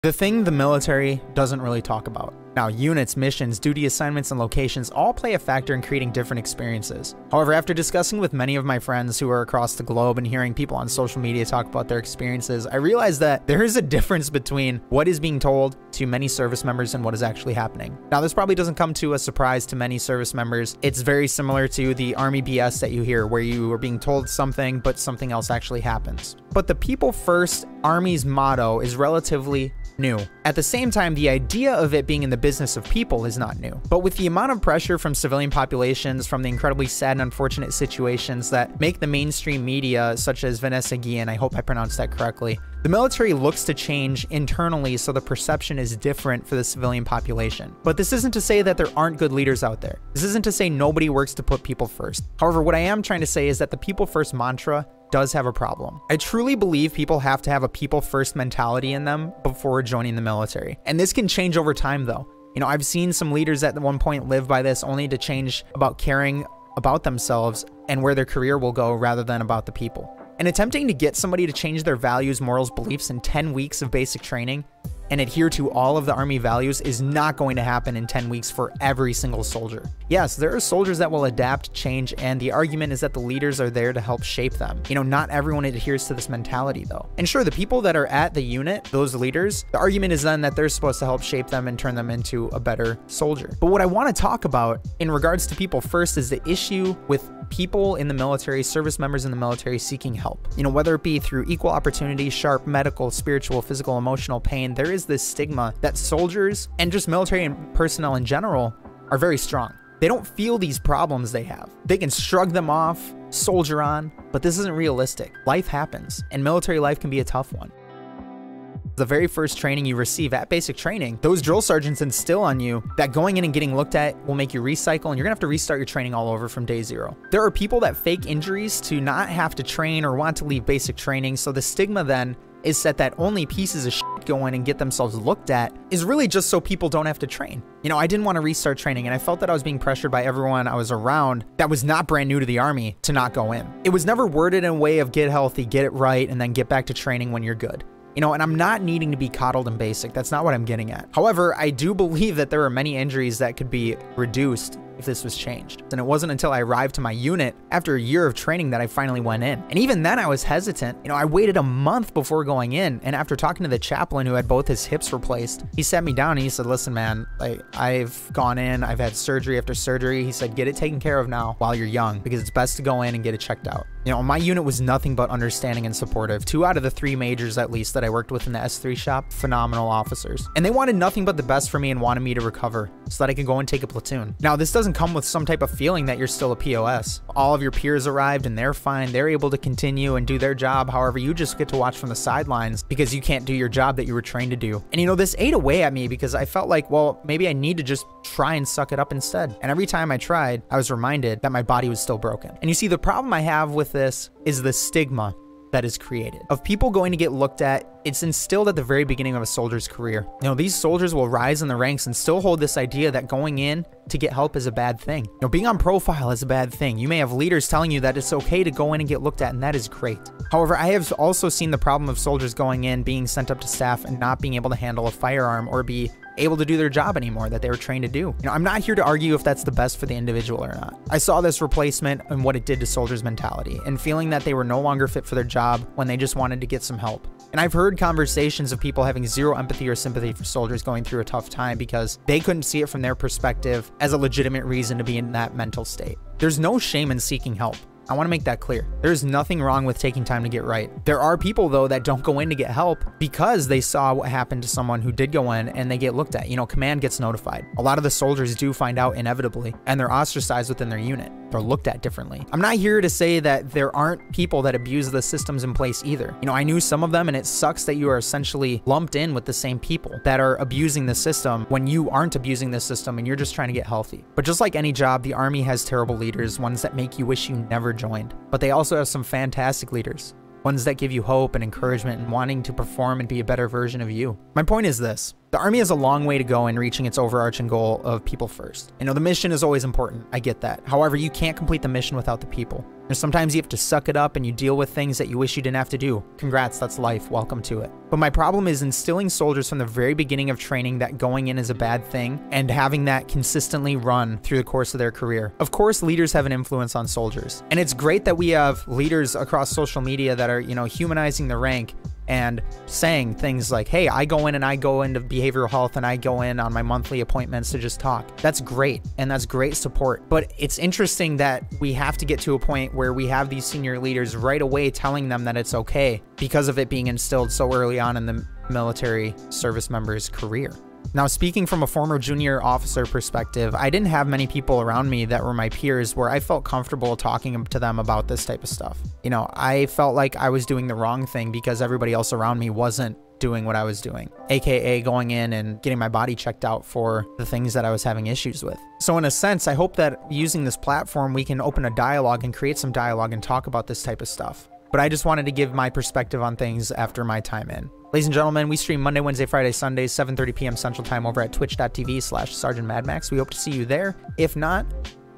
The thing the military doesn't really talk about. Now, units, missions, duty assignments, and locations all play a factor in creating different experiences. However, after discussing with many of my friends who are across the globe and hearing people on social media talk about their experiences, I realized that there is a difference between what is being told to many service members and what is actually happening. Now, this probably doesn't come to a surprise to many service members. It's very similar to the Army BS that you hear, where you are being told something, but something else actually happens. But the People First Army's motto is relatively new. At the same time, the idea of it being in the business of people is not new. But with the amount of pressure from civilian populations, from the incredibly sad and unfortunate situations that make the mainstream media, such as Vanessa Guillen, I hope I pronounced that correctly, the military looks to change internally so the perception is different for the civilian population. But this isn't to say that there aren't good leaders out there. This isn't to say nobody works to put people first. However, what I am trying to say is that the people first mantra does have a problem. I truly believe people have to have a people first mentality in them before joining the military. And this can change over time though. You know, I've seen some leaders at one point live by this only to change about caring about themselves and where their career will go rather than about the people. And attempting to get somebody to change their values, morals, beliefs in 10 weeks of basic training and adhere to all of the Army values is not going to happen in 10 weeks for every single soldier. Yes, there are soldiers that will adapt, change, and the argument is that the leaders are there to help shape them. You know, not everyone adheres to this mentality though. And sure, the people that are at the unit, those leaders, the argument is then that they're supposed to help shape them and turn them into a better soldier. But what I want to talk about in regards to people first is the issue with people in the military, service members in the military seeking help. You know, whether it be through equal opportunity, sharp medical, spiritual, physical, emotional pain, there is this stigma that soldiers and just military and personnel in general are very strong. They don't feel these problems they have. They can shrug them off, soldier on, but this isn't realistic. Life happens, and military life can be a tough one. The very first training you receive at basic training, those drill sergeants instill on you that going in and getting looked at will make you recycle and you're gonna have to restart your training all over from day zero. There are people that fake injuries to not have to train or want to leave basic training, so the stigma then is set that only pieces of shit go in and get themselves looked at is really just so people don't have to train. You know, I didn't want to restart training and I felt that I was being pressured by everyone I was around that was not brand new to the Army to not go in. It was never worded in a way of get healthy, get it right, and then get back to training when you're good. You know, and I'm not needing to be coddled in basic. That's not what I'm getting at. However, I do believe that there are many injuries that could be reduced if this was changed. And it wasn't until I arrived to my unit after a year of training that I finally went in. And even then I was hesitant. You know, I waited a month before going in. And after talking to the chaplain who had both his hips replaced, he sat me down and he said, listen, man, like I've gone in, I've had surgery after surgery. He said, get it taken care of now while you're young, because it's best to go in and get it checked out. You know, my unit was nothing but understanding and supportive. 2 out of the 3 majors, at least, that I worked with in the S3 shop, phenomenal officers. And they wanted nothing but the best for me and wanted me to recover so that I could go and take a platoon. Now, this doesn't come with some type of feeling that you're still a POS. All of your peers arrived and they're fine. They're able to continue and do their job. However, you just get to watch from the sidelines because you can't do your job that you were trained to do. And you know, this ate away at me because I felt like, well, maybe I need to just try and suck it up instead. And every time I tried, I was reminded that my body was still broken. And you see, the problem I have with this is the stigma that is created of people going to get looked at. It's instilled at the very beginning of a soldier's career. You know, these soldiers will rise in the ranks and still hold this idea that going in to get help is a bad thing. You know, being on profile is a bad thing. You may have leaders telling you that it's okay to go in and get looked at, and that is great. However, I have also seen the problem of soldiers going in, being sent up to staff and not being able to handle a firearm or be able to do their job anymore that they were trained to do. You know, I'm not here to argue if that's the best for the individual or not. I saw this replacement and what it did to soldiers' mentality and feeling that they were no longer fit for their job when they just wanted to get some help. And I've heard conversations of people having zero empathy or sympathy for soldiers going through a tough time because they couldn't see it from their perspective as a legitimate reason to be in that mental state. There's no shame in seeking help. I want to make that clear. There's nothing wrong with taking time to get right. There are people though that don't go in to get help because they saw what happened to someone who did go in and they get looked at. You know, command gets notified. A lot of the soldiers do find out inevitably and they're ostracized within their unit. They're looked at differently. I'm not here to say that there aren't people that abuse the systems in place either. You know, I knew some of them and it sucks that you are essentially lumped in with the same people that are abusing the system when you aren't abusing the system and you're just trying to get healthy. But just like any job, the Army has terrible leaders, ones that make you wish you never joined. But they also have some fantastic leaders, ones that give you hope and encouragement and wanting to perform and be a better version of you. My point is this. The Army has a long way to go in reaching its overarching goal of people first. You know, the mission is always important. I get that. However, you can't complete the mission without the people. And sometimes you have to suck it up and you deal with things that you wish you didn't have to do. Congrats, that's life. Welcome to it. But my problem is instilling soldiers from the very beginning of training that going in is a bad thing and having that consistently run through the course of their career. Of course, leaders have an influence on soldiers. And it's great that we have leaders across social media that are, you know, humanizing the rank and saying things like, hey, I go into behavioral health and I go in on my monthly appointments to just talk. That's great. And that's great support. But it's interesting that we have to get to a point where we have these senior leaders right away telling them that it's okay because of it being instilled so early on in the military service member's career. Now, speaking from a former junior officer perspective, I didn't have many people around me that were my peers where I felt comfortable talking to them about this type of stuff. You know, I felt like I was doing the wrong thing because everybody else around me wasn't doing what I was doing, aka going in and getting my body checked out for the things that I was having issues with. So in a sense, I hope that using this platform, we can open a dialogue and create some dialogue and talk about this type of stuff. But I just wanted to give my perspective on things after my time in. Ladies and gentlemen, we stream Monday, Wednesday, Friday, Sundays, 7:30 p.m. Central Time over at twitch.tv/SergeantMadmax. We hope to see you there. If not,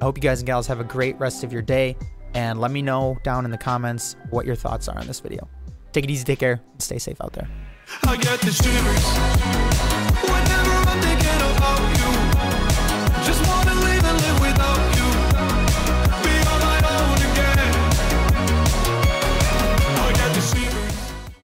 I hope you guys and gals have a great rest of your day. And let me know down in the comments what your thoughts are on this video. Take it easy, take care, and stay safe out there. I get the shivers whenever I'm thinking about you.